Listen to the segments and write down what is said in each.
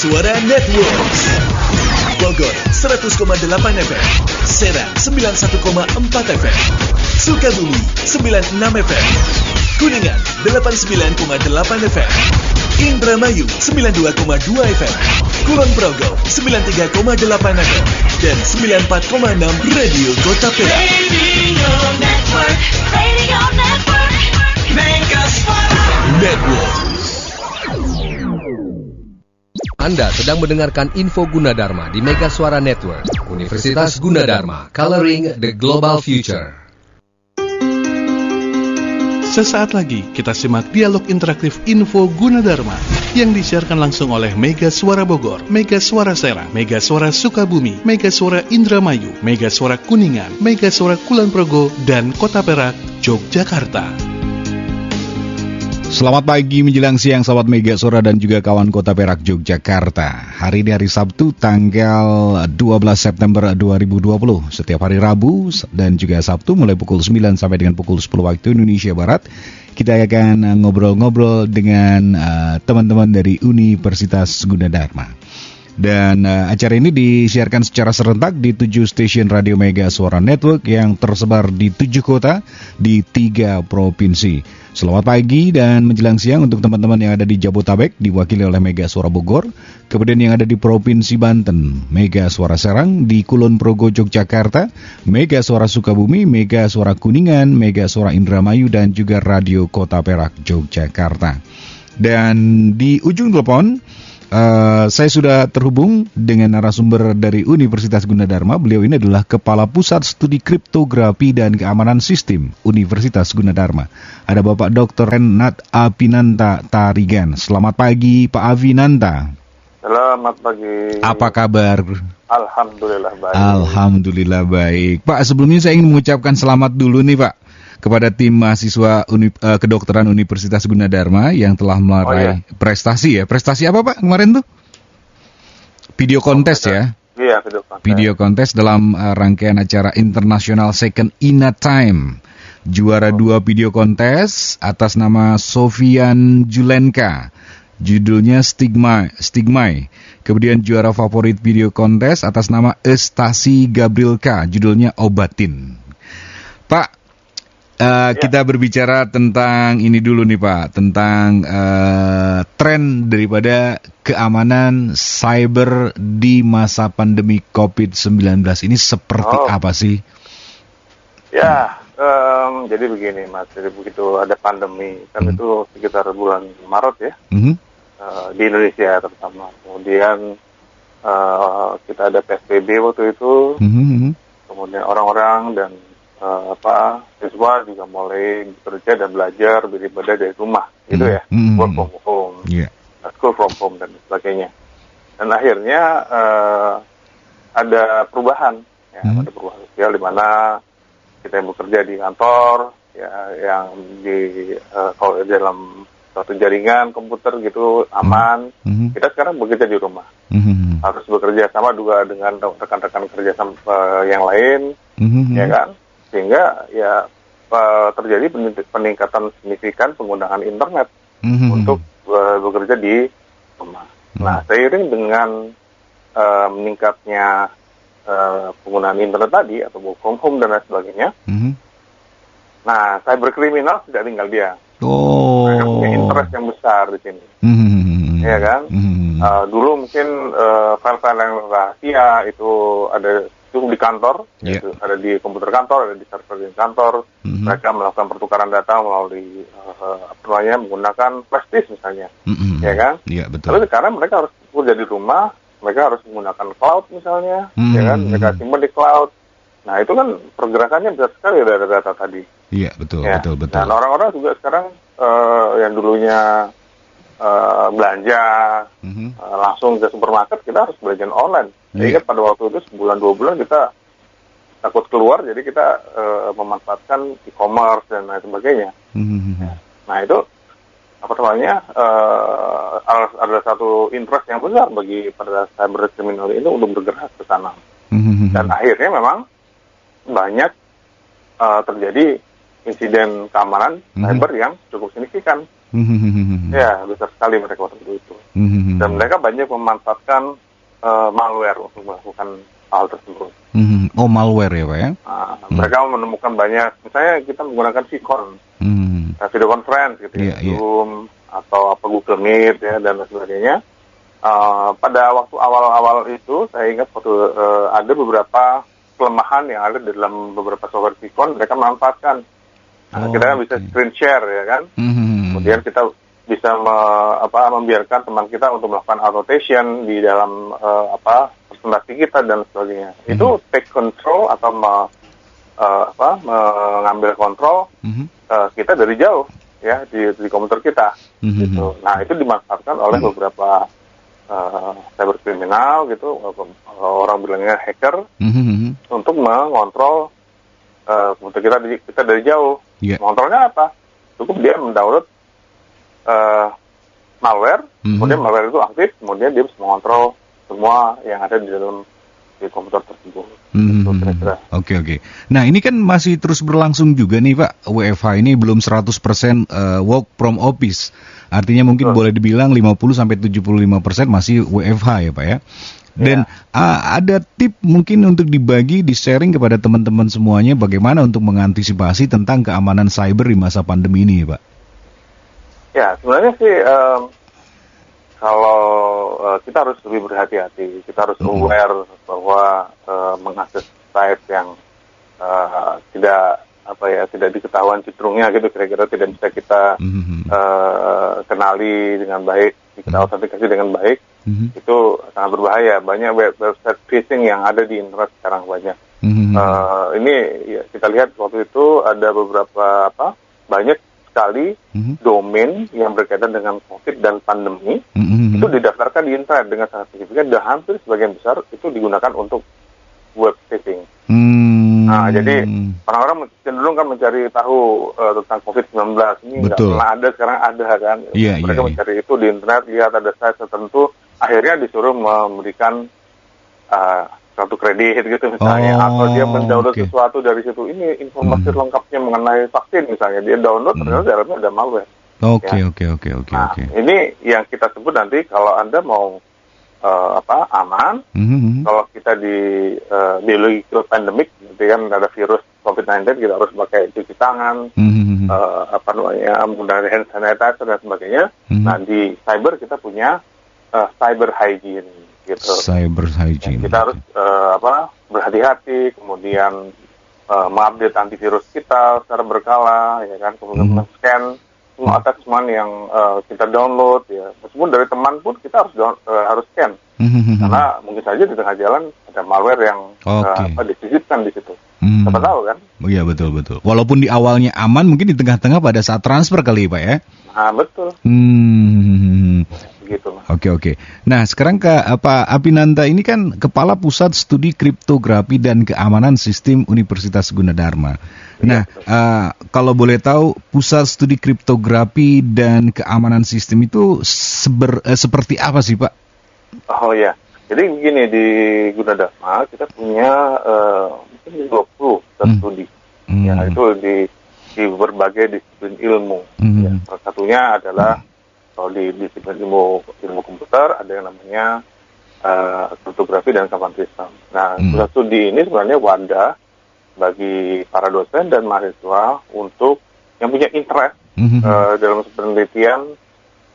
Suara Networks. Bogor 100,8 FM, Serang 91,4 FM, Sukabumi 96 FM, Kuningan 89,8 FM, Indramayu 92,2 FM, Kulon Progo 93,8 FM, dan 94,6 Radio Kota Perak. Radio Network, Mega Suara Network. Anda sedang mendengarkan Info Gunadarma di Mega Suara Network, Universitas Gunadarma, Coloring the Global Future. Sesaat lagi kita simak dialog interaktif Info Gunadarma yang disiarkan langsung oleh Mega Suara Bogor, Mega Suara Serang, Mega Suara Sukabumi, Mega Suara Indramayu, Mega Suara Kuningan, Mega Suara Kulon Progo, dan Kota Perak, Yogyakarta. Selamat pagi menjelang siang sahabat Mega Suara dan juga kawan Kota Perak, Yogyakarta. Hari ini hari Sabtu tanggal 12 September 2020. Setiap hari Rabu dan juga Sabtu mulai pukul 9 sampai dengan pukul 10 waktu Indonesia Barat, kita akan ngobrol-ngobrol dengan teman-teman dari Universitas Gunadarma. Dan acara ini disiarkan secara serentak di 7 stasiun Radio Mega Suara Network yang tersebar di 7 kota di 3 provinsi. Selamat pagi dan menjelang siang untuk teman-teman yang ada di Jabotabek diwakili oleh Mega Suara Bogor. Kemudian yang ada di Provinsi Banten, Mega Suara Serang, di Kulon Progo Yogyakarta, Mega Suara Sukabumi, Mega Suara Kuningan, Mega Suara Indramayu dan juga Radio Kota Perak Yogyakarta. Dan di ujung telepon saya sudah terhubung dengan narasumber dari Universitas Gunadarma. Beliau ini adalah Kepala Pusat Studi Kriptografi dan Keamanan Sistem Universitas Gunadarma. Ada Bapak Dr. Renat Avinanta Tarigan. Selamat pagi Pak Avinanta. Selamat pagi. Apa kabar? Alhamdulillah baik. Alhamdulillah baik. Pak, sebelumnya saya ingin mengucapkan selamat dulu nih Pak kepada tim mahasiswa kedokteran Universitas Gunadarma yang telah meraih prestasi ya. Prestasi apa Pak kemarin tuh? Video kontes ya? Iya, video kontes. Video kontes dalam rangkaian acara International Second in a Time. Juara 2 video kontes atas nama Sofian Julenka. Judulnya Stigmai. Kemudian juara favorit video kontes atas nama Estasi Gabrielka. Judulnya Obatin. Pak, kita berbicara tentang ini dulu nih Pak, tentang tren daripada keamanan cyber di masa pandemi COVID-19 ini seperti apa sih? Ya, jadi begini Mas, jadi begitu ada pandemi, kan itu sekitar bulan Maret ya, di Indonesia terutama. Kemudian kita ada PSBB waktu itu, kemudian orang-orang dan siswa juga mulai bekerja dan belajar beribadah dari rumah, gitu ya, work from home, school from home dan sebagainya. Dan akhirnya ada perubahan, ada perubahan sosial di mana kita yang bekerja di kantor, ya, yang kalau dalam suatu jaringan komputer gitu aman, kita sekarang bekerja di rumah, harus bekerja sama juga dengan rekan-rekan kerja yang lain, ya kan? Sehingga ya terjadi peningkatan signifikan penggunaan internet untuk bekerja di rumah. Nah, seiring dengan meningkatnya penggunaan internet tadi atau work from home dan lain sebagainya, nah cyberkriminal tidak tinggal dia. Mereka punya interest yang besar di sini, ya kan? Dulu mungkin file-file yang rahasia itu ada cukup di kantor, yaitu ada di komputer kantor, ada di server di kantor. Mereka melakukan pertukaran data melalui menggunakan flash disk misalnya, ya kan? Iya, betul. Tapi sekarang mereka harus bekerja di rumah, mereka harus menggunakan cloud misalnya, ya kan? Mereka simpan di cloud. Nah itu kan pergerakannya besar sekali dari data tadi. Iya, betul, ya. betul. Dan orang-orang juga sekarang yang dulunya belanja langsung ke supermarket, kita harus belanja online. Jadi kan pada waktu itu sebulan 2 bulan kita takut keluar, jadi kita memanfaatkan e-commerce dan lain sebagainya. Nah itu ada satu interest yang besar bagi pada cyber criminal ini untuk bergerak ke sana. Dan akhirnya memang banyak terjadi insiden keamanan cyber yang cukup signifikan. Ya, besar sekali mereka waktu itu. Dan mereka banyak memanfaatkan malware untuk melakukan hal tersebut. Oh, malware ya Pak ya? Mereka menemukan banyak, misalnya kita menggunakan Vicon, video conference gitu ya, Zoom, atau apa Google Meet ya, dan sebagainya. Pada waktu awal-awal itu, saya ingat waktu ada beberapa kelemahan yang ada di dalam beberapa software Vicon, mereka manfaatkan. Kita kan bisa screen share ya kan, kemudian kita bisa membiarkan teman kita untuk melakukan annotation di dalam presentasi kita dan sebagainya. Itu take control atau mengambil kontrol kita dari jauh ya di komputer kita. Gitu. Nah itu dimanfaatkan oleh beberapa cyber kriminal gitu, orang bilangnya hacker, untuk mengontrol komputer kita dari jauh. Mengontrolnya apa? Cukup dia mendownload malware, kemudian malware itu aktif, kemudian dia bisa mengontrol semua yang ada di dalam komputer tersebut. Oke. Nah ini kan masih terus berlangsung juga nih Pak, WFH ini belum 100% work from office. Artinya mungkin boleh dibilang 50-75% masih WFH ya Pak ya. Dan ada tip mungkin untuk dibagi, di-sharing kepada teman-teman semuanya bagaimana untuk mengantisipasi tentang keamanan cyber di masa pandemi ini Pak? Ya, sebenarnya sih kalau kita harus lebih berhati-hati, kita harus aware bahwa mengakses site yang tidak diketahuan citrungnya gitu, kira-kira tidak bisa kita kenali dengan baik, kita autentikasi dengan baik, itu sangat berbahaya. Banyak website phishing yang ada di internet sekarang banyak. Ini ya, kita lihat waktu itu ada beberapa banyak sekali domain yang berkaitan dengan COVID dan pandemi itu didaftarkan di internet dengan sangat signifikan, dan hampir sebagian besar itu digunakan untuk web phishing. Nah, jadi orang-orang cenderung kan mencari tahu tentang COVID-19 ini nggak pernah ada, sekarang ada kan. Mereka mencari itu di internet, lihat ada site tertentu, akhirnya disuruh memberikan kartu kredit gitu misalnya, atau dia mendownload sesuatu dari situ. Ini informasi lengkapnya mengenai vaksin misalnya, dia download ternyata dalamnya ada malware. Oke. Ini yang kita sebut nanti kalau Anda mau aman, kalau kita di biological pandemic, nanti kan ada virus COVID-19, kita harus pakai cuci tangan, menggunakan hand sanitizer dan sebagainya. Nah di cyber kita punya cyber hygiene. Gitu. Cyber hygiene. Ya, kita harus berhati-hati, kemudian mengupdate antivirus kita secara berkala, ya kan, kemudian men-scan semua attachment yang kita download, ya, meskipun dari teman pun kita harus scan, karena mungkin saja di tengah jalan ada malware yang disisipkan di situ. Siapa tahu kan? Iya betul. Walaupun di awalnya aman, mungkin di tengah-tengah pada saat transfer kali Pak ya? Nah betul. Begitu. Oke. Nah sekarang Apinanda ini kan Kepala Pusat Studi Kriptografi dan Keamanan Sistem Universitas Gunadarma. Nah kalau boleh tahu, Pusat Studi Kriptografi dan Keamanan Sistem itu seperti apa sih Pak? Oh ya, jadi begini, di Gunadarma kita punya mungkin 20 studi, ya itu di berbagai disiplin ilmu. Ya, salah satunya adalah kalau di disiplin ilmu komputer ada yang namanya kriptografi dan keamanan sistem. Nah, pusat studi ini sebenarnya wadah bagi para dosen dan mahasiswa untuk yang punya interest dalam penelitian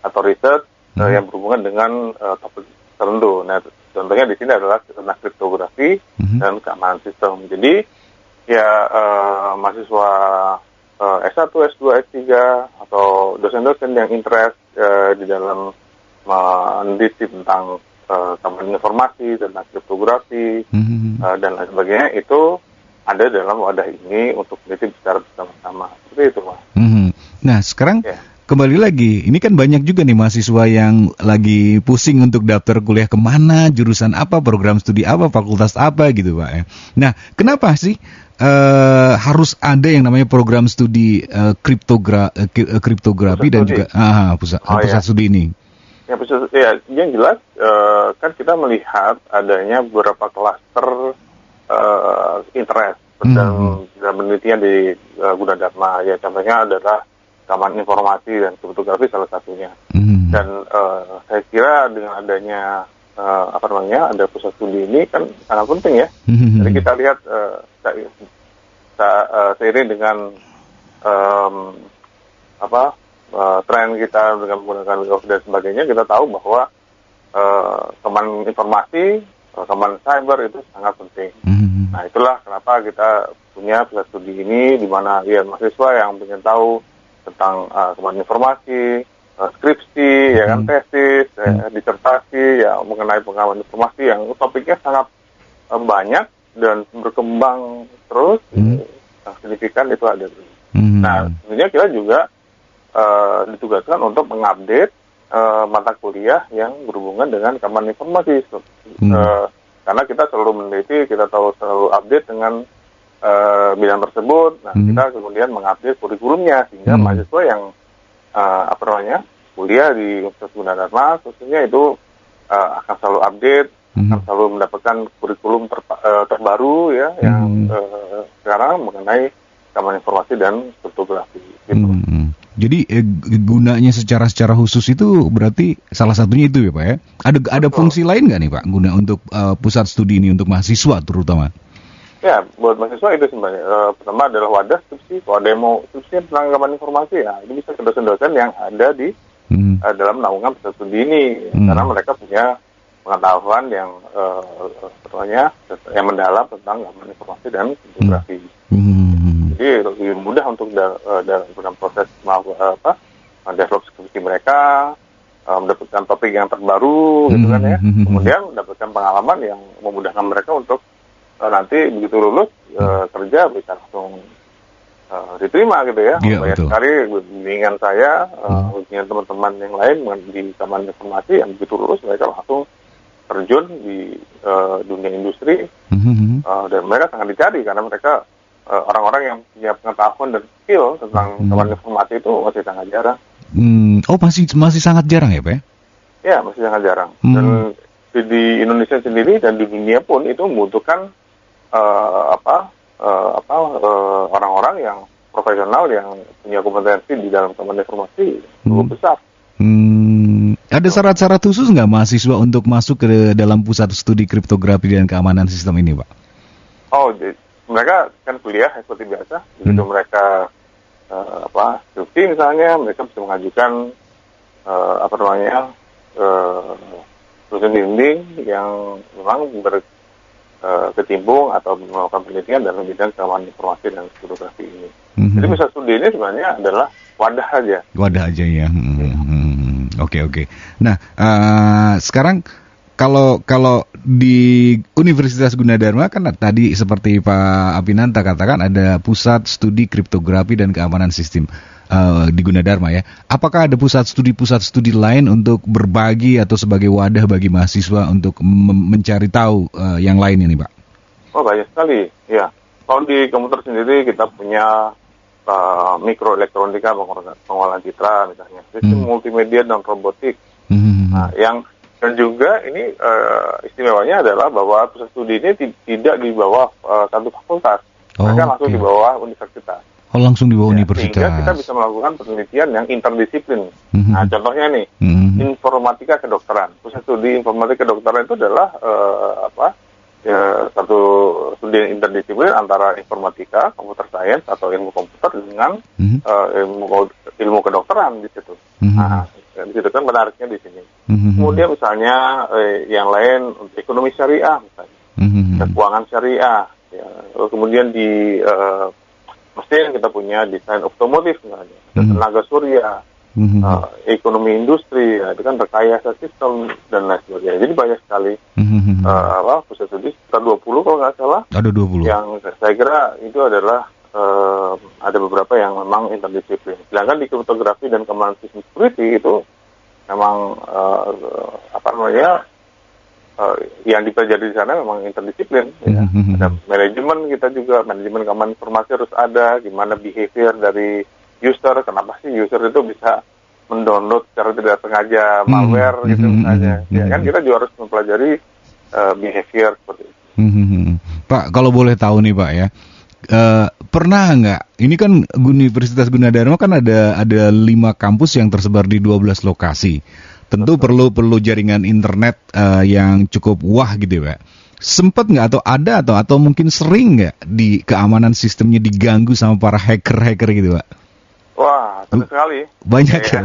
atau riset yang berhubungan dengan topik tertentu. Nah, contohnya di sini adalah tentang kriptografi dan keamanan sistem. Jadi ya mahasiswa S1, S2, S3 atau dosen-dosen yang interest di dalam meneliti tentang keamanan informasi, tentang kriptografi dan lain sebagainya, itu ada dalam wadah ini untuk meneliti secara bersama-sama. Seperti itu, Mas. Nah, sekarang kembali lagi, ini kan banyak juga nih mahasiswa yang lagi pusing untuk daftar kuliah kemana, jurusan apa, program studi apa, fakultas apa gitu Pak. Nah, kenapa sih harus ada yang namanya program studi kriptografi dan juga pusat studi ini? Yang jelas kan kita melihat adanya beberapa klaster interest dalam penelitian di Gunadarma. Ya, contohnya adalah keamanan informasi dan kriptografi salah satunya. Dan saya kira dengan adanya ada pusat studi ini kan sangat penting ya. Jadi kita lihat seiring dengan tren kita dengan menggunakan Windows dan sebagainya, kita tahu bahwa keamanan informasi, keamanan cyber itu sangat penting. Nah, itulah kenapa kita punya pusat studi ini, di mana mahasiswa yang ingin tahu tentang keamanan informasi, skripsi, ya kan, tesis, disertasi, ya mengenai pengamanan informasi yang topiknya sangat banyak dan berkembang terus, yang signifikan itu ada. Nah, tentunya kita juga ditugaskan untuk mengupdate mata kuliah yang berhubungan dengan keamanan informasi. Karena kita selalu meneliti, kita selalu update dengan bidang tersebut. Nah, kita kemudian mengupdate kurikulumnya sehingga mahasiswa yang kuliah di Universitas Gunadarma khususnya itu akan selalu update, akan selalu mendapatkan kurikulum terbaru ya yang sekarang mengenai keamanan informasi dan kriptografi. Gitu. Jadi gunanya secara khusus itu berarti salah satunya itu ya Pak ya? Ada fungsi lain nggak nih Pak guna untuk pusat studi ini untuk mahasiswa terutama? Ya, buat mahasiswa itu sebenarnya pertama adalah wadah skripsi. Kalau ada yang mau skripsi tentang keamanan informasi, ya ini bisa ke dosen-dosen yang ada di dalam naungan pusat studi ini, karena mereka punya pengetahuan yang yang mendalam tentang keamanan informasi dan kriptografi. Jadi lebih mudah untuk dalam proses develop skripsi mereka, mendapatkan topik yang terbaru, gitu kan ya. Kemudian mendapatkan pengalaman yang memudahkan mereka untuk nanti begitu lulus kerja bisa langsung diterima gitu ya. Banyak sekali bimbingan saya, bimbingan teman-teman yang lain di keamanan informasi yang begitu lulus mereka langsung terjun di dunia industri, dan mereka sangat dicari karena mereka orang-orang yang punya pengetahuan dan skill tentang keamanan informasi itu masih sangat jarang. Masih sangat jarang ya Pak? Ya, masih sangat jarang. Dan di Indonesia sendiri dan di dunia pun itu membutuhkan orang-orang yang profesional yang punya kompetensi di dalam keamanan informasi cukup besar. Ada syarat-syarat khusus nggak mahasiswa untuk masuk ke dalam pusat studi kriptografi dan keamanan sistem ini, Pak? Mereka kan kuliah seperti biasa. Begitu mereka skripsi misalnya, mereka bisa mengajukan tulisan bimbing yang memang berkecimpung atau melakukan penelitian dalam bidang keamanan informasi dan kriptografi ini. Jadi pusat studi ini sebenarnya adalah wadah aja. Wadah aja ya. Oke. Nah, sekarang kalau di Universitas Gunadarma kan tadi seperti Pak Apinanta katakan ada pusat studi kriptografi dan keamanan sistem di Gunadarma ya. Apakah ada pusat studi lain untuk berbagi atau sebagai wadah bagi mahasiswa untuk mencari tahu yang lain ini, Pak? Banyak sekali. Ya. Kalau di komputer sendiri kita punya mikroelektronika, pengolahan citra misalnya, sistem multimedia dan robotik. Nah, dan juga ini istimewanya adalah bahwa pusat studi ini tidak di bawah satu fakultas, mereka langsung di bawah universitas. Langsung di bawah universitas. Sehingga kita bisa melakukan penelitian yang interdisiplin. Nah, contohnya nih, informatika kedokteran. Pusat studi informatika kedokteran itu adalah satu studi interdisiplin antara informatika, computer science atau ilmu komputer dengan ilmu kedokteran di situ. Nah, di situ kan menariknya di sini. Kemudian misalnya yang lain ekonomi syariah misalnya, keuangan syariah. Ya. Kemudian di mesin kita punya desain otomotif misalnya, tenaga surya, ekonomi industri, ya, itu kan rekayasa sistem dan lain sebagainya. Jadi banyak sekali pusat studi, sekitar 20 kalau nggak salah. Ada 20. Yang saya kira itu adalah ada beberapa yang memang interdisiplin. Sedangkan di kriptografi dan keamanan sistem security itu memang yang dipelajari di sana memang interdisiplin. Ya. Ada manajemen, kita juga manajemen keamanan informasi harus ada, gimana behavior dari user, kenapa sih user itu bisa mendownload secara tidak sengaja malware gitu misalnya. Ya kan kita juga harus mempelajari behavior seperti itu. Pak, kalau boleh tahu nih Pak ya, pernah nggak? Ini kan Universitas Gunadarma kan ada 5 kampus yang tersebar di 12 lokasi. Tentu perlu jaringan internet yang cukup wah gitu ya, Pak. Sempat nggak atau mungkin sering nggak di keamanan sistemnya diganggu sama para hacker gitu, Pak? Wah, sering sekali. Banyak ya.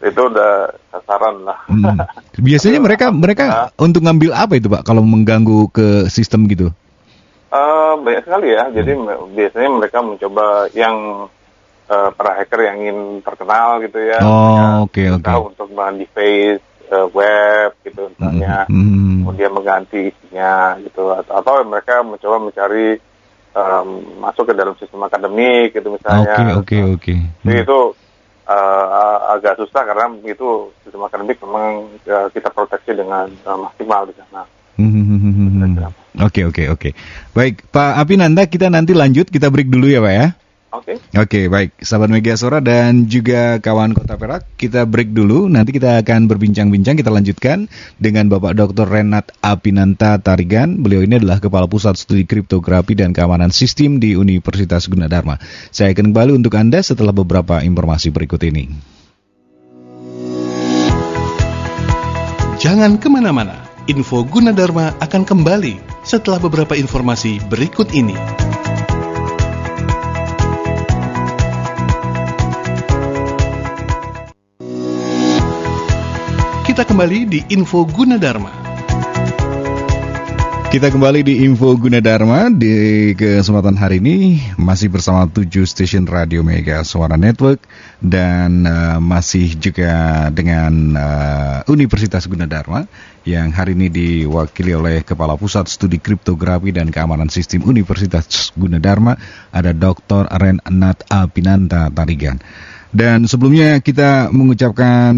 Itu udah sasaran lah. Biasanya mereka untuk ngambil apa itu, Pak, kalau mengganggu ke sistem gitu? Banyak sekali ya. Jadi biasanya mereka mencoba yang para hacker yang ingin terkenal gitu ya. Oh, oke. Untuk meng-deface web gitu misalnya. Kemudian mengganti isinya gitu. Atau mereka mencoba mencari masuk ke dalam sistem akademik gitu misalnya. Oke. Jadi itu agak susah karena itu sistem akademik memang kita proteksi dengan maksimal di sana. Oke. Baik, Pak Apinanda, kita nanti lanjut, kita break dulu ya, Pak ya. Oke, baik. Sahabat Mega Suara dan juga kawan Kota Perak, kita break dulu. Nanti kita akan berbincang-bincang, kita lanjutkan dengan Bapak Dr. Renat Apinanta Tarigan. Beliau ini adalah Kepala Pusat Studi Kriptografi dan Keamanan Sistem di Universitas Gunadarma. Saya akan kembali untuk Anda setelah beberapa informasi berikut ini. Jangan kemana-mana, Info Gunadarma akan kembali setelah beberapa informasi berikut ini. Kita kembali di Info Gunadarma. Kita kembali di Info Gunadarma di kesempatan hari ini masih bersama 7 stasiun radio Mega Suara Network dan masih juga dengan Universitas Gunadarma yang hari ini diwakili oleh Kepala Pusat Studi Kriptografi dan Keamanan Sistem Universitas Gunadarma, ada Dr. Renat Apinanta Tarigan. Dan sebelumnya kita mengucapkan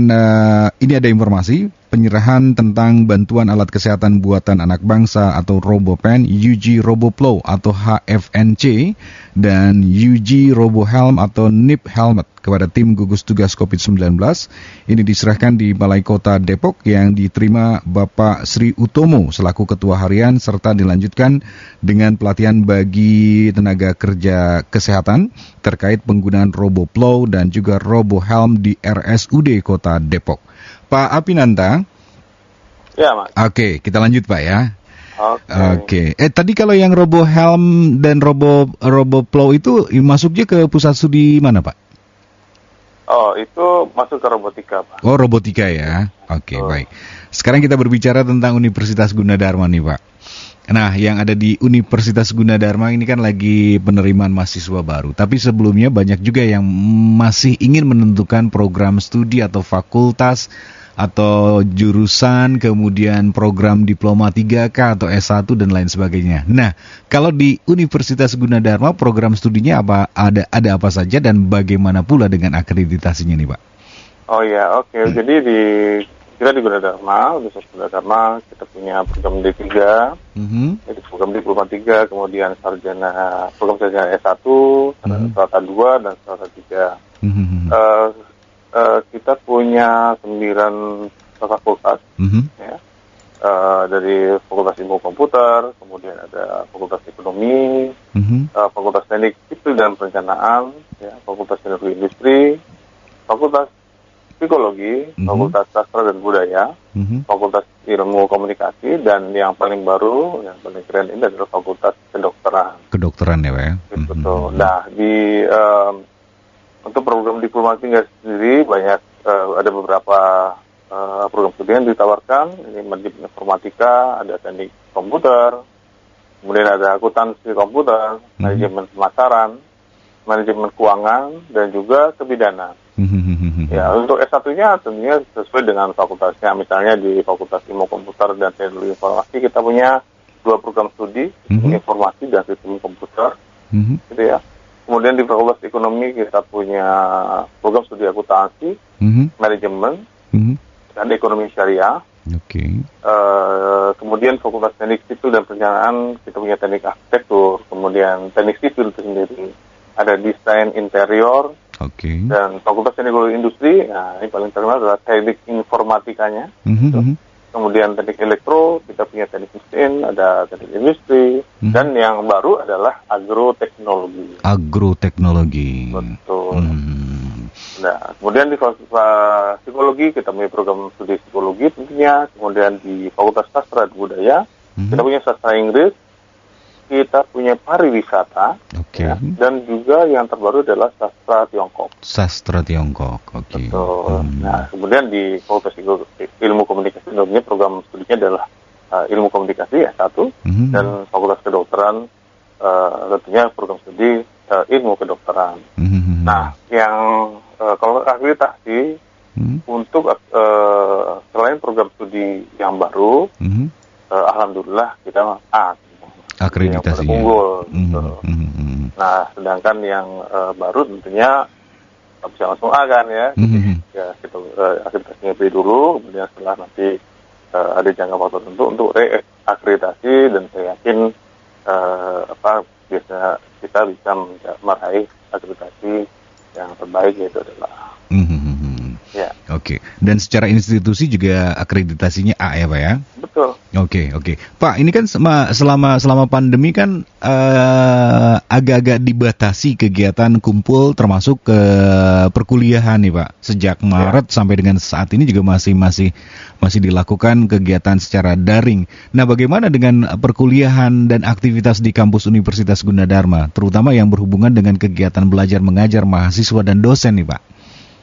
ini ada informasi penyerahan tentang bantuan alat kesehatan buatan anak bangsa atau RoboPen, UG RoboPlow atau HFNC, dan UG RoboHelm atau NIP Helmet kepada tim gugus tugas COVID-19. Ini diserahkan di Balai Kota Depok yang diterima Bapak Sri Utomo selaku Ketua Harian, serta dilanjutkan dengan pelatihan bagi tenaga kerja kesehatan terkait penggunaan RoboPlow dan juga RoboHelm di RSUD Kota Depok. Pak Apinanta. Ya, Mas. Oke, kita lanjut, Pak ya. Oke. Tadi kalau yang RoboHelm dan RoboPlow itu masuknya ke pusat studi mana, Pak? Oh, itu masuk ke robotika, Pak. Oh, robotika ya. Oke, baik. Sekarang kita berbicara tentang Universitas Gunadarma nih, Pak. Nah, yang ada di Universitas Gunadarma ini kan lagi penerimaan mahasiswa baru. Tapi sebelumnya banyak juga yang masih ingin menentukan program studi atau fakultas atau jurusan, kemudian program diploma 3K atau S1 dan lain sebagainya. Nah, kalau di Universitas Gunadarma program studinya ada apa saja dan bagaimana pula dengan akreditasinya nih, Pak? Oh ya, oke. Jadi kita di Gunadarma, Universitas Gunadarma kita punya program D3, jadi program diploma 3, kemudian program sarjana S1, strata 2 dan strata 3. Kita punya 9 fakultas, ya, dari Fakultas Ilmu Komputer, kemudian ada Fakultas Ekonomi, Fakultas Teknik Sipil dan Perencanaan, ya, Fakultas Teknologi Industri, Fakultas Psikologi, Fakultas Sastra dan Budaya, Fakultas Ilmu Komunikasi, dan yang paling baru, yang paling keren ini adalah Fakultas Kedokteran. Kedokteran ya, Pak ya? Betul. Nah, untuk program diploma tinggal sendiri banyak, ada beberapa program studi yang ditawarkan. Ini manajemen informatika, ada teknik komputer, kemudian ada akuntansi komputer, manajemen pemasaran, manajemen keuangan, dan juga kebidanan. Ya, untuk S1-nya tentunya sesuai dengan fakultasnya. Misalnya di Fakultas Ilmu Komputer dan Teknologi Informasi kita punya 2 program studi, informasi dan sistem komputer, gitu ya. Kemudian di Fakultas Ekonomi kita punya program studi akuntansi, manajemen, dan ekonomi syariah. Kemudian Fakultas Teknik Sipil dan Perencanaan kita punya teknik arsitektur, kemudian teknik sipil itu sendiri ada desain interior, dan Fakultas Teknologi Industri, nah ini paling terkenal adalah teknik informatikanya. kemudian teknik elektro, kita punya teknik mesin, ada teknik industri, dan yang baru adalah agroteknologi. Agroteknologi. Betul. Nah, kemudian di psikologi kita punya program studi psikologi tentunya, kemudian di Fakultas Sastra dan Budaya kita punya sastra Inggris, kita punya pariwisata, ya, dan juga yang terbaru adalah sastra Tiongkok. Sastra Tiongkok, oke. Nah, kemudian di Fakultas Ilmu Komunikasi tentunya program studinya adalah Ilmu Komunikasi S1, dan Fakultas Kedokteran tentunya program studi Ilmu Kedokteran. Nah, yang kalau akreditasi untuk selain program studi yang baru, alhamdulillah kita akreditasinya unggul. Nah, sedangkan yang baru tentunya bisa langsung A kan ya. Ya kita akreditasinya B dulu, kemudian setelah nanti ada jangka waktu tertentu untuk reakreditasi, dan saya yakin biasanya kita bisa meraih akreditasi yang terbaik, yaitu adalah ya. Oke. Dan secara institusi juga akreditasinya A ya Pak ya? Betul. Oke. Pak, ini kan selama pandemi kan agak-agak dibatasi kegiatan kumpul termasuk ke perkuliahan nih Pak. Sejak Maret sampai dengan saat ini juga masih dilakukan kegiatan secara daring. Nah, bagaimana dengan perkuliahan dan aktivitas di kampus Universitas Gunadarma, terutama yang berhubungan dengan kegiatan belajar mengajar mahasiswa dan dosen nih Pak?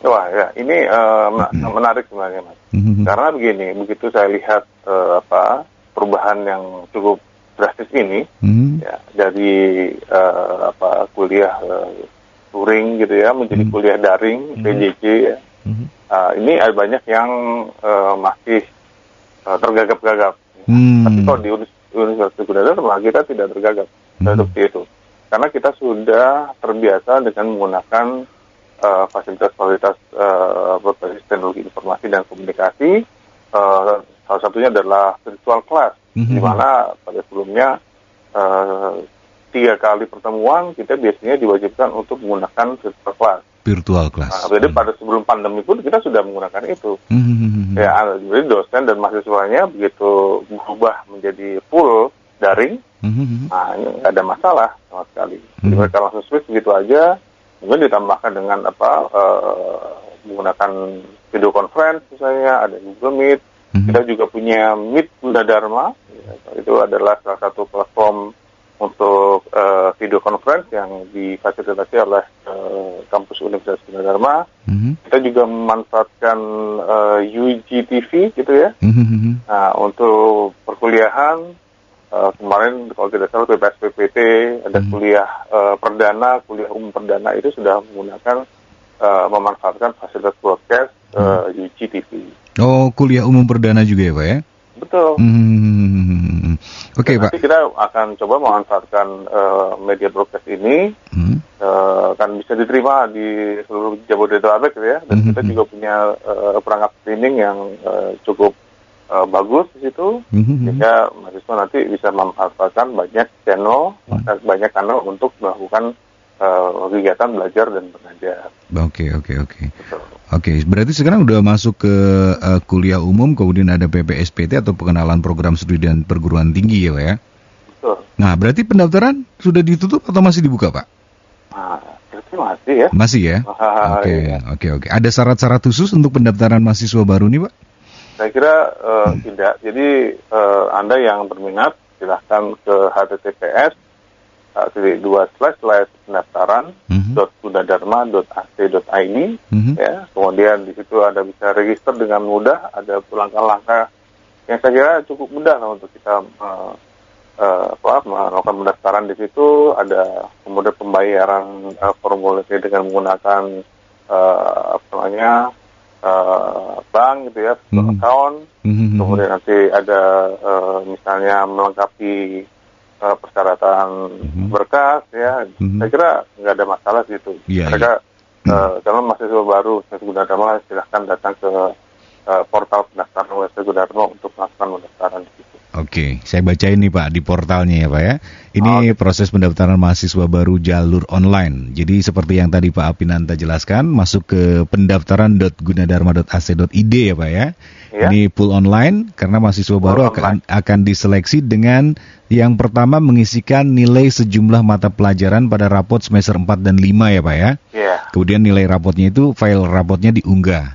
Wah ya, ini menarik sebenarnya Mas. Karena begini, begitu saya lihat perubahan yang cukup drastis ini, ya, dari kuliah luring gitu ya menjadi kuliah daring PJJ ya. Ini ada banyak yang masih tergagap-gagap. Tapi kalau di Universitas Gunadarma kita tidak tergagap seperti itu, karena kita sudah terbiasa dengan menggunakan fasilitas-fasilitas berbasis teknologi informasi dan komunikasi. Salah satunya adalah virtual class, di mana pada sebelumnya 3 kali pertemuan kita biasanya diwajibkan untuk menggunakan virtual class. Jadi pada sebelum pandemi pun kita sudah menggunakan itu. Ya, jadi dosen dan mahasiswanya begitu berubah menjadi full daring, nah ini nggak ada masalah sama sekali. Jadi mereka langsung switch begitu aja. Mungkin ditambahkan dengan menggunakan video conference misalnya, ada Google Meet. Kita juga punya Meet Gunadarma, itu adalah salah satu platform untuk video conference yang difasilitasi oleh kampus Universitas Gunadarma. Kita juga memanfaatkan UGTV gitu ya. Nah, untuk perkuliahan, kemarin kalau tidak salah PPS-PPT ada kuliah kuliah umum perdana itu sudah menggunakan memanfaatkan fasilitas broadcast UGTV. Oh, kuliah umum perdana juga ya Pak ya? Betul. Oke Pak. Nanti kita akan coba memanfaatkan media broadcast ini, kan bisa diterima di seluruh Jabodetabek gitu ya, dan kita juga punya perangkat streaming yang cukup bagus di situ, sehingga mahasiswa nanti bisa memanfaatkan banyak channel untuk melakukan kegiatan belajar dan mengajar. Oke, berarti sekarang udah masuk ke kuliah umum, kemudian ada PPSPT atau pengenalan program studi dan perguruan tinggi ya Pak ya? Betul. Nah, berarti pendaftaran sudah ditutup atau masih dibuka Pak? Berarti masih ya. Masih ya? Oke. Ada syarat-syarat khusus untuk pendaftaran mahasiswa baru nih Pak? Saya kira tidak. Jadi Anda yang berminat silahkan ke https://pendaftaran.gunadarma.ac.id ya. Kemudian di situ Anda bisa register dengan mudah. Ada langkah-langkah yang saya kira cukup mudah untuk kita melakukan pendaftaran di situ. Ada kemudian pembayaran formulir dengan menggunakan bank gitu ya, account. Kemudian nanti ada misalnya melengkapi persyaratan berkas ya. Saya kira nggak ada masalah di situ. Mereka kalau mahasiswa baru Gunadarma silahkan datang ke portal pendaftaran UST Gunadarma untuk melakukan pendaftaran di situ. Oke, saya baca ini Pak di portalnya ya Pak ya. Ini proses pendaftaran mahasiswa baru jalur online. Jadi seperti yang tadi Pak Apinanta jelaskan, masuk ke pendaftaran.gunadarma.ac.id ya Pak ya. Ini full online karena mahasiswa baru akan diseleksi dengan yang pertama mengisikan nilai sejumlah mata pelajaran pada rapot semester 4 dan 5 ya Pak ya. Kemudian nilai rapotnya itu, file rapotnya diunggah.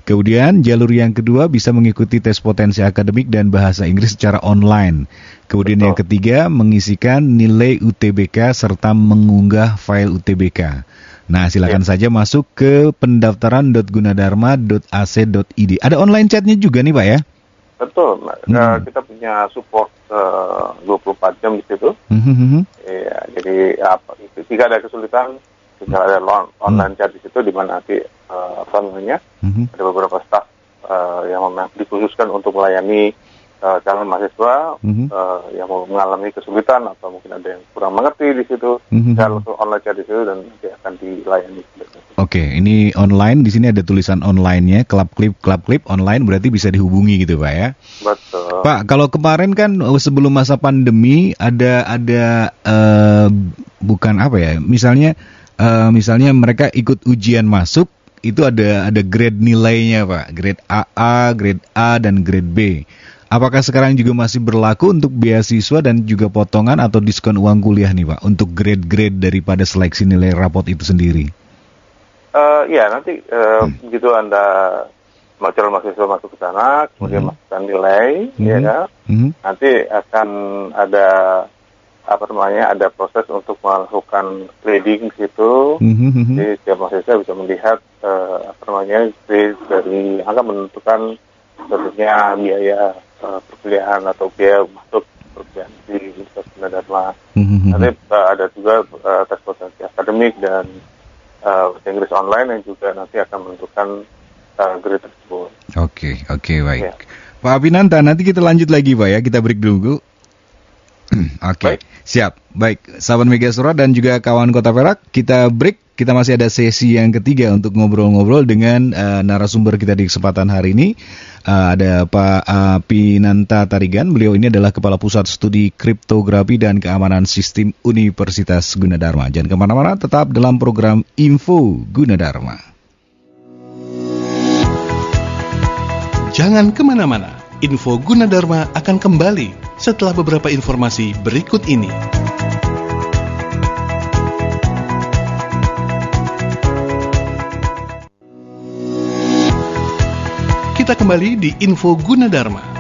Kemudian jalur yang kedua bisa mengikuti tes potensi akademik dan bahasa Inggris secara online. Kemudian yang ketiga mengisikan nilai UTBK serta mengunggah file UTBK. Nah silakan saja masuk ke pendaftaran.gunadarma.ac.id. Ada online chatnya juga nih Pak ya? Betul, kita punya support 24 jam di situ. Ya, jadi jika ada kesulitan, jika ada online chat di situ, di mana nanti ada beberapa staf yang memang dikhususkan untuk melayani calon mahasiswa yang mengalami kesulitan atau mungkin ada yang kurang mengerti di situ, kalau online chat di situ dan nanti akan dilayani. Oke, ini online, di sini ada tulisan online-nya, klub klip online, berarti bisa dihubungi gitu Pak ya? Betul. Pak, kalau kemarin kan sebelum masa pandemi ada bukan apa ya, misalnya mereka ikut ujian masuk, itu ada grade nilainya Pak, grade AA, grade A, dan grade B. Apakah sekarang juga masih berlaku untuk beasiswa dan juga potongan atau diskon uang kuliah nih Pak, untuk grade-grade daripada seleksi nilai rapot itu sendiri? Ya, nanti begitu Anda calon mahasiswa masuk ke sana, kemudian masukkan nilai, ya kan? Nanti akan ada ada proses untuk melakukan grading di situ. Jadi setiap mahasiswa bisa melihat grade dari angka menentukan tentunya biaya perkuliahan atau biaya masuk perkuliahan di Universitas Gunadarma. Nanti ada juga tes potensi akademik dan bahasa Inggris online yang juga nanti akan menentukan grade tersebut. Oke, baik. Ya. Pak Apinanta, nanti kita lanjut lagi Pak ya, kita break dulu. Oke, siap. Baik, sahabat Mega Suara dan juga kawan Kota Perak, kita break. Kita masih ada sesi yang ketiga untuk ngobrol-ngobrol dengan narasumber kita di kesempatan hari ini. Ada Pak Apinanta Tarigan. Beliau ini adalah Kepala Pusat Studi Kriptografi dan Keamanan Sistem Universitas Gunadarma. Jangan kemana-mana, tetap dalam program Info Gunadarma. Jangan kemana-mana. Info Gunadarma akan kembali setelah beberapa informasi berikut ini. Kita kembali di Info Gunadarma.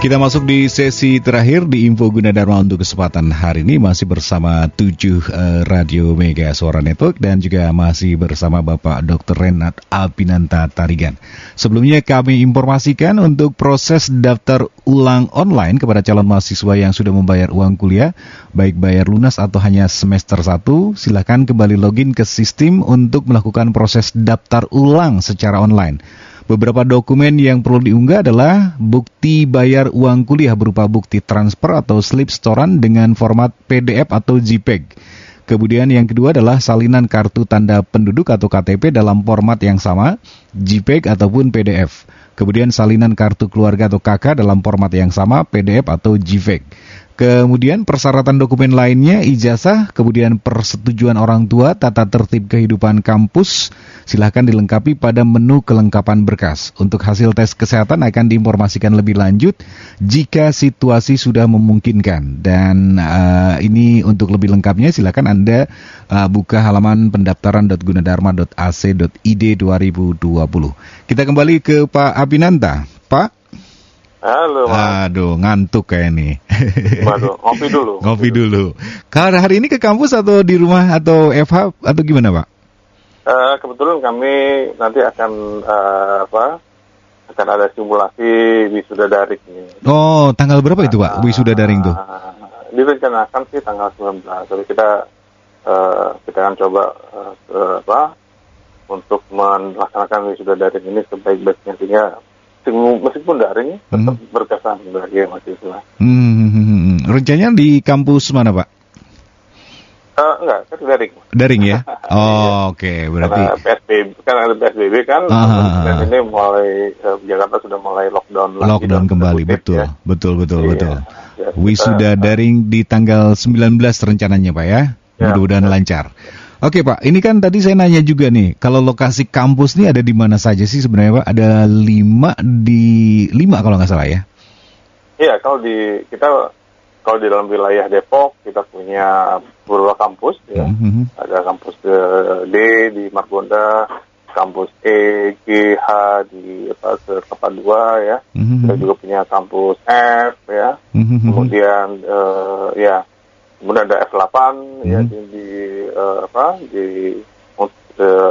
Kita masuk di sesi terakhir di Info Gunadarma untuk kesempatan hari ini. Masih bersama 7 Radio Mega Suara Network dan juga masih bersama Bapak Dr. Renat Apinanta Tarigan. Sebelumnya kami informasikan untuk proses daftar ulang online kepada calon mahasiswa yang sudah membayar uang kuliah, baik bayar lunas atau hanya semester 1, silakan kembali login ke sistem untuk melakukan proses daftar ulang secara online. Beberapa dokumen yang perlu diunggah adalah bukti bayar uang kuliah berupa bukti transfer atau slip setoran dengan format PDF atau JPEG. Kemudian yang kedua adalah salinan kartu tanda penduduk atau KTP dalam format yang sama, JPEG ataupun PDF. Kemudian salinan kartu keluarga atau KK dalam format yang sama, PDF atau JPEG. Kemudian persyaratan dokumen lainnya, ijazah, kemudian persetujuan orang tua, tata tertib kehidupan kampus, silahkan dilengkapi pada menu kelengkapan berkas. Untuk hasil tes kesehatan akan diinformasikan lebih lanjut jika situasi sudah memungkinkan. Dan ini untuk lebih lengkapnya silahkan Anda buka halaman pendaftaran.gunadarma.ac.id 2020. Kita kembali ke Pak Apinanta. Pak? Halo, Mas. Aduh, ngantuk kayak nih. Waduh, ngopi dulu. Kalau hari ini ke kampus atau di rumah atau FH atau gimana, Pak? Kebetulan kami nanti akan ada simulasi wisuda daring. Oh, tanggal berapa itu, Pak? Wisuda daring tuh? Direncanakan sih tanggal 19. Tapi kita akan coba untuk melaksanakan wisuda daring ini sebaik-baiknya, sehingga meskipun daring tetap berkesan bagi mahasiswa. Rencananya di kampus mana, Pak? Enggak, kan daring. Daring ya? Oh, oke. Berarti Karena PSBB, kan ada PSBB kan, dan ini mulai, Jakarta sudah mulai lockdown lagi. Lockdown kembali, betul. Ya. Betul. Ya, Wisuda daring di tanggal 19 rencananya, Pak ya? Mudah-mudahan lancar. Oke, Pak, ini kan tadi saya nanya juga nih, kalau lokasi kampus nih ada di mana saja sih sebenarnya, Pak? Ada 5 kalau nggak salah ya? Iya, kalau di dalam wilayah Depok kita punya beberapa kampus ya. Ada kampus D di Margonda, kampus E, G, H di Kelapa II ya. Kita juga punya kampus F ya. Kemudian kemudian ada F8 ya di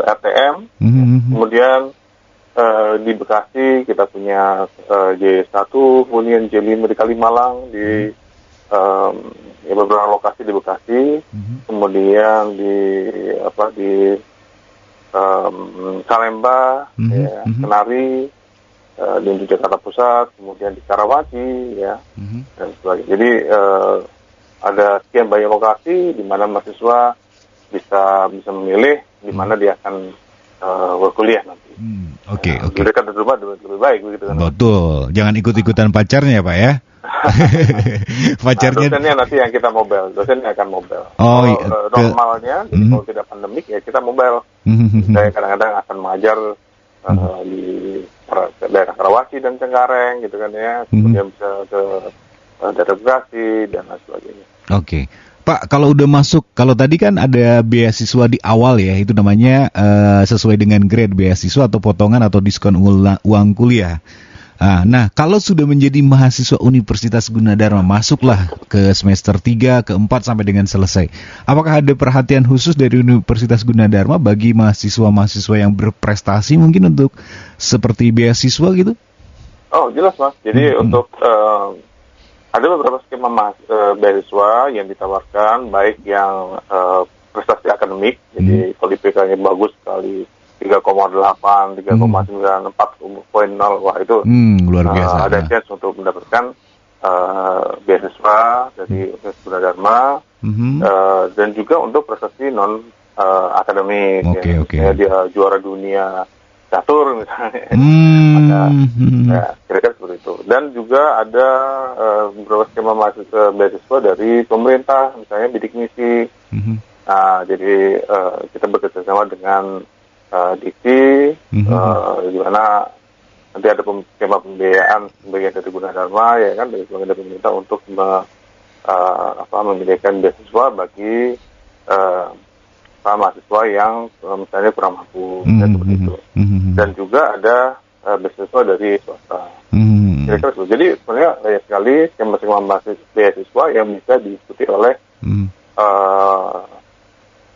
RTM. Kemudian di Bekasi kita punya J1, kemudian J5 di Kalimalang, di beberapa lokasi di Bekasi, kemudian di Salemba, Kenari, di Jakarta Pusat, kemudian di Karawaci, ya, dan sebagainya. Jadi ada sekian banyak lokasi di mana mahasiswa bisa memilih di mana dia akan berkuliah nanti. Oke. Mereka di rumah lebih baik begitu kan. Betul. Jangan ikut-ikutan pacarnya ya, Pak ya. Pacarnya dosennya nanti yang kita mobile, dosennya akan mobile. Normalnya, kalau tidak pandemik ya kita mobile. Saya kadang-kadang akan mengajar di daerah Karawaci dan Cengkareng gitu kan ya, kemudian bisa ke daerah Bekasi dan lain sebagainya. Oke. Pak, kalau udah masuk, kalau tadi kan ada beasiswa di awal ya, itu namanya sesuai dengan grade beasiswa atau potongan atau diskon uang kuliah. Nah, kalau sudah menjadi mahasiswa Universitas Gunadarma, masuklah ke semester 3, ke 4 sampai dengan selesai. Apakah ada perhatian khusus dari Universitas Gunadarma bagi mahasiswa-mahasiswa yang berprestasi mungkin untuk seperti beasiswa gitu? Oh, jelas Mas. Jadi untuk ada beberapa skema beasiswa yang ditawarkan, baik yang prestasi akademik, jadi kalau IPK-nya bagus sekali, 3,8, 3,9, 4,0, wah itu luar biasa. Ada chance untuk mendapatkan beasiswa dari Universitas Gunadarma, dan juga untuk prestasi non akademik. Okay. Dia juara dunia catur misalnya. Kira-kira seperti itu. Dan juga ada beberapa skema beasiswa dari pemerintah, misalnya bidik misi. Jadi kita bekerja sama dengan Diki, di mana nanti ada skema pembiayaan sebagian dari Gunadarma, ya kan, dari pemerintah untuk menyediakan beasiswa bagi mahasiswa yang misalnya kurang mampu, seperti itu. Dan juga ada beasiswa dari swasta. Kira-kira itu. Jadi sebenarnya banyak sekali skema-skema beasiswa yang bisa diikuti oleh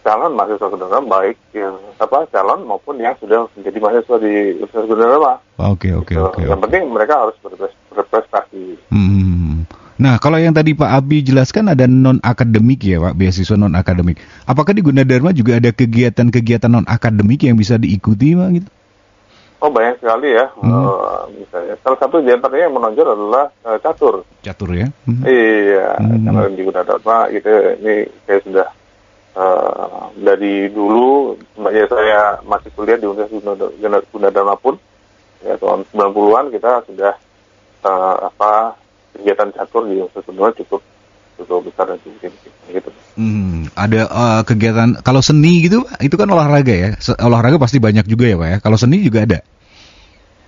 calon mahasiswa Gunadarma, baik yang calon maupun yang sudah menjadi mahasiswa di Universitas Gunadarma. Oke. Yang penting mereka harus berprestasi. Nah, kalau yang tadi Pak Abi jelaskan ada non akademik ya, Pak, beasiswa non akademik. Apakah di Gunadarma juga ada kegiatan-kegiatan non akademik yang bisa diikuti, Pak, gitu? Oh, banyak sekali ya. Misalnya salah satu di antaranya yang menonjol adalah catur. Catur ya? Iya, karena di Gunadarma gitu, ini saya sudah dari dulu, sebenarnya saya masih kuliah di Universitas Gunadarma pun, ya tahun 90-an kita sudah kegiatan catur di Universitas Gunadarma cukup besar dan cukup tinggi gitu. Ada kegiatan, kalau seni gitu, itu kan olahraga ya, olahraga pasti banyak juga ya Pak ya, kalau seni juga ada?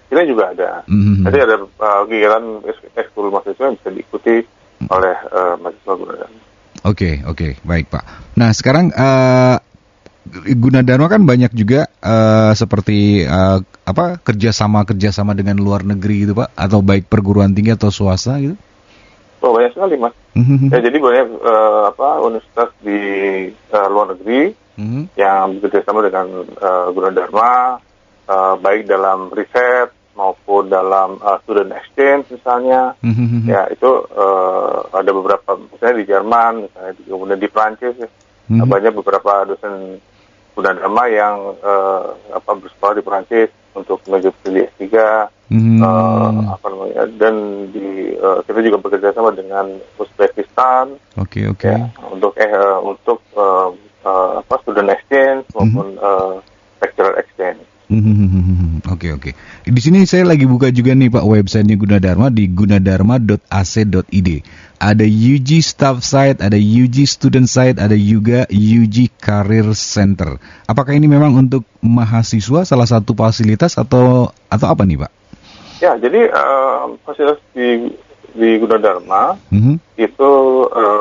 Ini juga ada. Jadi ada kegiatan ekskul mahasiswa yang bisa diikuti oleh mahasiswa Gunadarma. Oke, baik Pak. Nah sekarang Gunadarma kan banyak juga seperti kerjasama dengan luar negeri gitu Pak, atau baik perguruan tinggi atau swasta gitu? Oh, banyak sekali Mas. Ya, jadi banyak universitas di luar negeri yang bekerjasama dengan Gunadarma, baik dalam riset maupun dalam student exchange misalnya. Ya, itu ada beberapa, misalnya di Jerman, misalnya kemudian di Prancis, banyak beberapa dosen Gunadarma yang bersekolah di Prancis untuk menuju studi S3, dan kita juga bekerja sama dengan Uzbekistan, Oke. ya, untuk maupun lecturer exchange. Oke. Di sini saya lagi buka juga nih Pak websitenya Gunadarma di gunadarma.ac.id. Ada UG Staff Site, ada UG Student Site, ada juga UG Career Center. Apakah ini memang untuk mahasiswa salah satu fasilitas atau apa nih Pak? Ya, jadi fasilitas di Gunadarma itu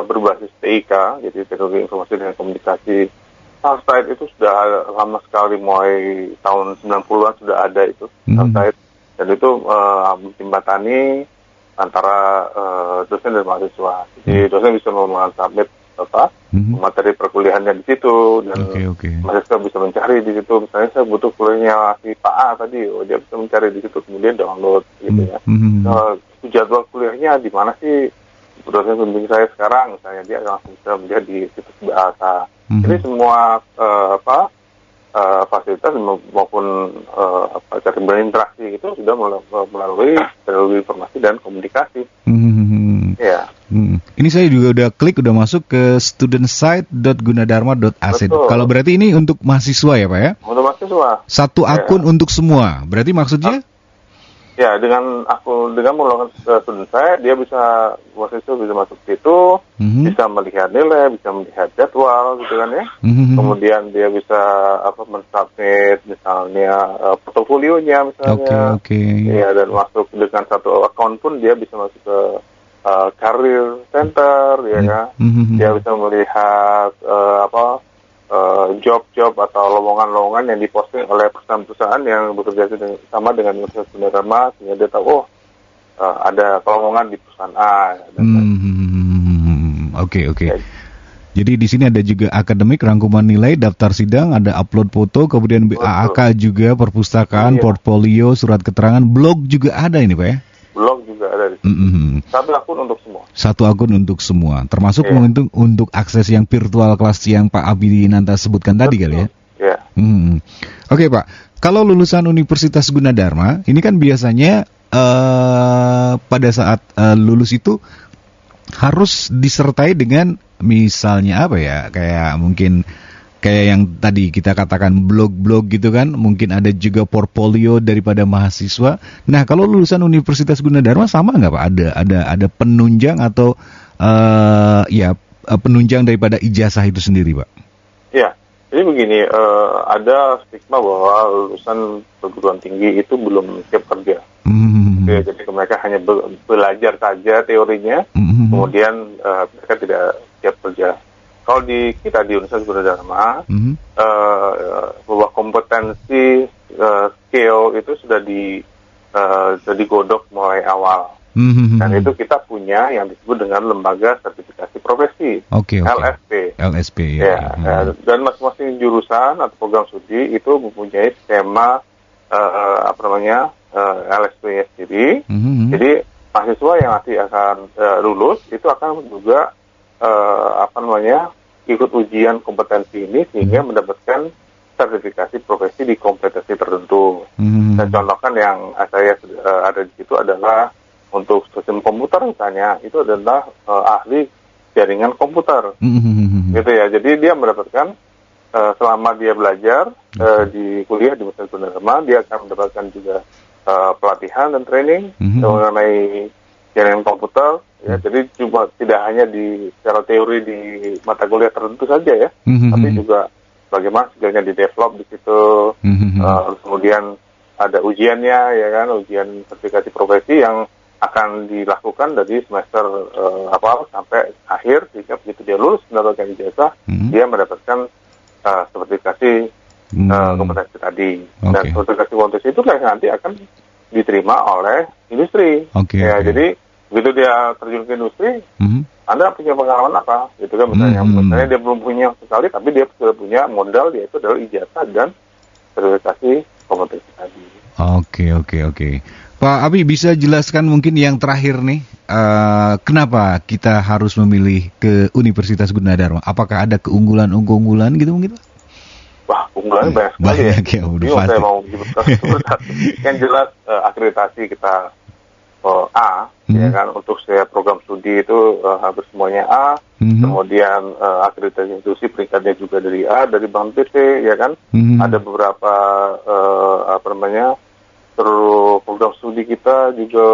berbasis TIK, jadi Teknologi Informasi dan Komunikasi. Staff itu sudah lama sekali, mulai tahun 90-an sudah ada itu Staff, dan itu menjembatani antara dosen dan mahasiswa. Jadi dosen bisa submit materi perkuliahannya di situ, dan mahasiswa bisa mencari di situ. Misalnya saya butuh kuliahnya si Pak A tadi, dia bisa mencari di situ kemudian download gitu ya. Jadwal kuliahnya di mana sih dosen pembimbing saya sekarang, misalnya dia langsung bisa melihat di situs bahasa. Jadi semua fasilitas maupun cara berinteraksi itu sudah melalui teknologi informasi dan komunikasi. Ya. Ini saya juga udah klik, udah masuk ke studentsite.gunadarma.ac. Kalau berarti ini untuk mahasiswa ya Pak ya? Untuk mahasiswa. Satu akun untuk semua. Berarti maksudnya? Ya, dengan menggunakan student site, mahasiswa bisa masuk ke situ, bisa melihat nilai, bisa melihat jadwal, gitu kan ya. Kemudian dia bisa mensubmit misalnya portofolionya misalnya. Ya, dan masuk dengan satu akun pun dia bisa masuk ke career center, ya kan. Dia bisa melihat job-job atau lowongan-lowongan yang diposting oleh perusahaan-perusahaan yang bekerja sama dengan Universitas Gunadarma, sehingga dia tahu ada lowongan di perusahaan A. Oke. Jadi di sini ada juga akademik, rangkuman nilai, daftar sidang, ada upload foto, kemudian AAK juga, perpustakaan, portfolio, surat keterangan, blog juga ada ini Pak ya? Blog juga ada di situ. Satu akun untuk semua. Satu akun untuk semua. Termasuk untuk akses yang virtual kelas yang Pak Abi Nanta sebutkan tadi kali ya? Iya. Oke Pak, kalau lulusan Universitas Gunadarma, ini kan biasanya pada saat lulus itu harus disertai dengan misalnya apa ya, kayak yang tadi kita katakan blog-blog gitu kan, mungkin ada juga portfolio daripada mahasiswa. Nah, kalau lulusan Universitas Gunadarma sama nggak Pak? Ada penunjang atau penunjang daripada ijazah itu sendiri Pak? Ya, jadi begini, ada stigma bahwa lulusan perguruan tinggi itu belum siap kerja. Ya, jadi mereka hanya belajar saja teorinya, kemudian mereka tidak siap kerja. Kalau kita di Universitas Gunadarma, bahwa kompetensi skill itu sudah digodok mulai awal. Dan itu kita punya yang disebut dengan lembaga sertifikasi profesi, LSP. Ya. Dan masing-masing jurusan atau program studi itu mempunyai skema LSP-nya sendiri. Jadi mahasiswa yang nanti akan lulus itu akan juga ikut ujian kompetensi ini sehingga mendapatkan sertifikasi profesi di kompetensi tertentu. Dan contohkan yang saya ada di situ adalah untuk sistem komputer misalnya, itu adalah ahli jaringan komputer. Gitu ya. Jadi dia mendapatkan selama dia belajar di kuliah di Universitas Gunadarma, dia akan mendapatkan juga pelatihan dan training mengenai jaringan komputer. Ya, jadi cuma tidak hanya secara teori di mata kuliah tertentu saja ya, tapi juga bagaimana skillnya di develop di situ. Kemudian ada ujiannya ya kan, ujian sertifikasi profesi yang akan dilakukan dari semester sampai akhir, sehingga begitu dia lulus mendapatkan ijazah, dia mendapatkan sertifikasi kompetensi tadi. Dan sertifikasi kompetensi itu nanti akan diterima oleh industri. Ya, jadi begitu dia terjun ke industri, Anda punya pengalaman apa? Gitu kan, misalnya dia belum punya sekali, tapi dia sudah punya modal, yaitu adalah ijazah dan sertifikasi kompetensi tadi. Oke. Pak Abi, bisa jelaskan mungkin yang terakhir nih, kenapa kita harus memilih ke Universitas Gunadarma? Apakah ada keunggulan gitu mungkin Pak? Wah, keunggulannya banyak sekali ya. Saya mau menyebutkan satu. Yang jelas akreditasi kita A, ya kan, untuk setiap program studi itu hampir semuanya A. Kemudian akreditasi institusi peringkatnya juga dari A, dari Bank PT, ya kan. Ada beberapa seluruh program studi kita juga,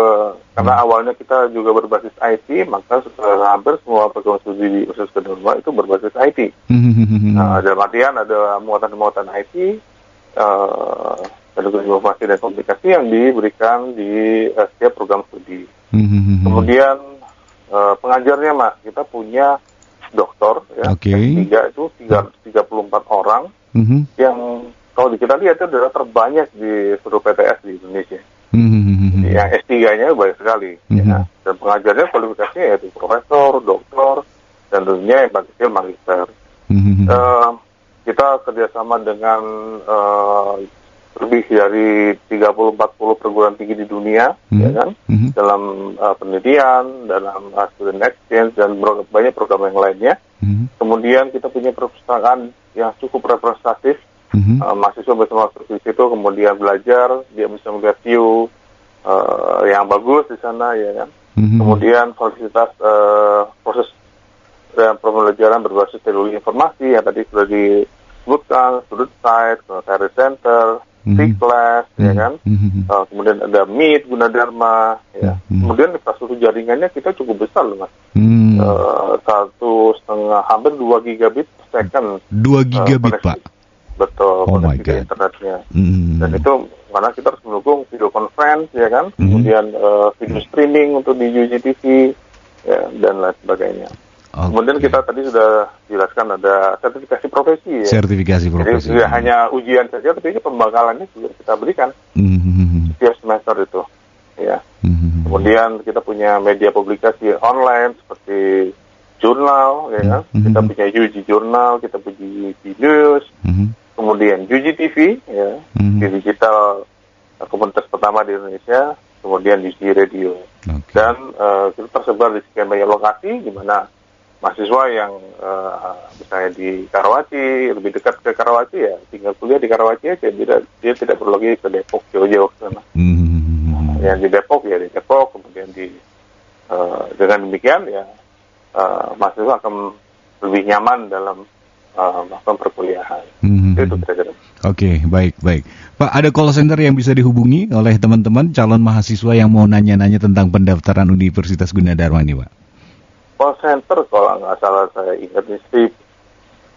karena awalnya kita juga berbasis IT, maka hampir semua program studi di Universitas Gunadarma itu berbasis IT. Dalam artian ada muatan-muatan IT, teknologi informasi dan komunikasi yang diberikan di setiap program studi. Kemudian pengajarnya, Mas, kita punya doktor, ya, S3 itu 334 orang, yang kalau kita lihat itu adalah terbanyak di seluruh PTS di Indonesia. Yang S3-nya banyak sekali, ya. Dan pengajarnya kualifikasinya yaitu profesor, doktor, dan tentunya yang paling kecil magister. Kita kerjasama dengan lebih dari 30-40 perguruan tinggi di dunia, ya kan, dalam penelitian, dalam student exchange, dan banyak program yang lainnya. Kemudian kita punya perpustakaan yang cukup representatif. Mahasiswa bersama di situ, kemudian belajar, dia bisa melihat view yang bagus di sana, ya kan. Kemudian fasilitas proses dan pembelajaran berbasis teknologi informasi yang tadi sudah disebutkan, student site, career center, Class, ya kan. Kemudian ada Meet Gunadarma, ya. Kemudian infrastruktur jaringannya kita cukup besar loh, Mas. 1,5 hampir 2 gigabit per second. 2 gigabit, Pak. Betul, koneksi internetnya. Dan itu karena kita harus mendukung video conference, ya kan. Kemudian video streaming untuk di UGTV, ya, dan lain sebagainya. Kemudian kita tadi sudah jelaskan ada sertifikasi profesi, ya. Sertifikasi profesi. Jadi tidak hanya ujian saja, tapi pembekalannya juga kita berikan setiap semester itu, ya. Kemudian kita punya media publikasi online seperti jurnal, ya kan. Kita punya UG Jurnal, kita punya UG News, kemudian UG TV, ya, di digital komunitas pertama di Indonesia, kemudian UG Radio. Dan kita tersebar di sekian banyak lokasi, di mana mahasiswa yang misalnya di Karawaci, lebih dekat ke Karawaci, ya tinggal kuliah di Karawaci aja, dia tidak perlu lagi ke Depok, jauh-jauh ke sana. Yang di Depok, ya di Depok, kemudian dengan demikian, ya mahasiswa akan lebih nyaman dalam melakukan perkuliahan. Itu kira-kira. Oke, baik. Pak, ada call center yang bisa dihubungi oleh teman-teman calon mahasiswa yang mau nanya-nanya tentang pendaftaran Universitas Gunadarma ini, Pak? Call center kalau nggak salah saya ingat ini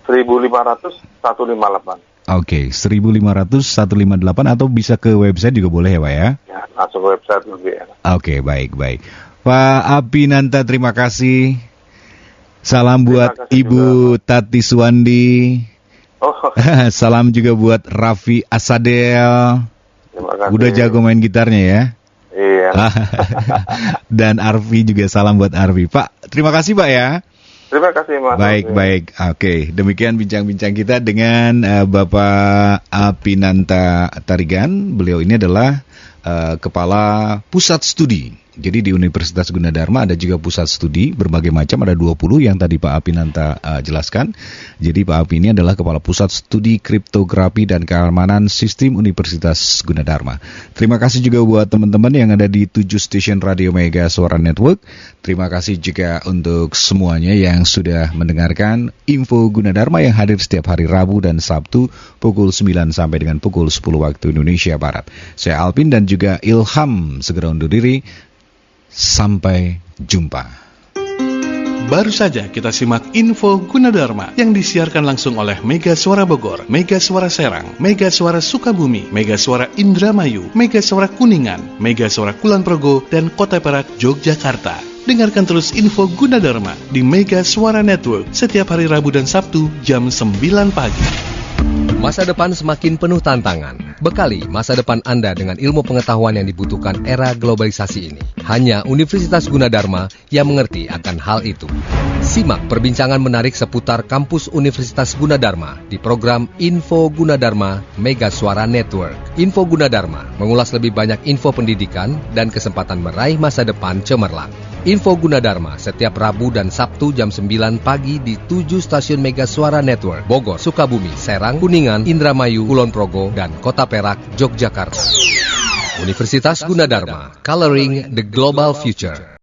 1.500 158. Oke, 1.500 158 atau bisa ke website juga boleh ya, Pak ya? Ya, langsung ke website lebih enak. Oke, baik. Pak Apinanta, terima kasih. Salam buat Ibu juga. Tati Suwandi. Salam juga buat Raffi Asadel. Terima kasih. Udah jago main gitarnya ya. Iya. Dan Arfi juga, salam buat Arfi. Pak, terima kasih Pak ya. Terima kasih Mas. Baik. Oke, demikian bincang-bincang kita dengan Bapak Apinanta Tarigan. Beliau ini adalah Kepala Pusat Studi. Jadi di Universitas Gunadarma ada juga pusat studi berbagai macam, ada 20 yang tadi Pak Apinanta jelaskan. Jadi Pak Api ini adalah Kepala Pusat Studi Kriptografi dan Keamanan Sistem Universitas Gunadarma. Terima kasih juga buat teman-teman yang ada di 7 stasiun Radio Mega Suara Network. Terima kasih juga untuk semuanya yang sudah mendengarkan Info Gunadarma yang hadir setiap hari Rabu dan Sabtu pukul 9 sampai dengan pukul 10 waktu Indonesia Barat. Saya Alvin dan juga Ilham segera undur diri. Sampai jumpa. Baru saja kita simak Info Gunadarma yang disiarkan langsung oleh Mega Suara Bogor, Mega Suara Serang, Mega Suara Sukabumi, Mega Suara Indramayu, Mega Suara Kuningan, Mega Suara Kulon Progo, dan Kota Perak, Yogyakarta. Dengarkan terus Info Gunadarma di Mega Suara Network setiap hari Rabu dan Sabtu jam 9 pagi. Masa depan semakin penuh tantangan. Bekali masa depan Anda dengan ilmu pengetahuan yang dibutuhkan era globalisasi ini. Hanya Universitas Gunadarma yang mengerti akan hal itu. Simak perbincangan menarik seputar kampus Universitas Gunadarma di program Info Gunadarma Mega Suara Network. Info Gunadarma mengulas lebih banyak info pendidikan dan kesempatan meraih masa depan cemerlang. Info Gunadarma setiap Rabu dan Sabtu jam 9 pagi di 7 stasiun Mega Suara Network, Bogor, Sukabumi, Serang, Kuningan, Indramayu, Kulon Progo, dan Kota Perak, Yogyakarta. Universitas Gunadarma, Coloring the Global Future.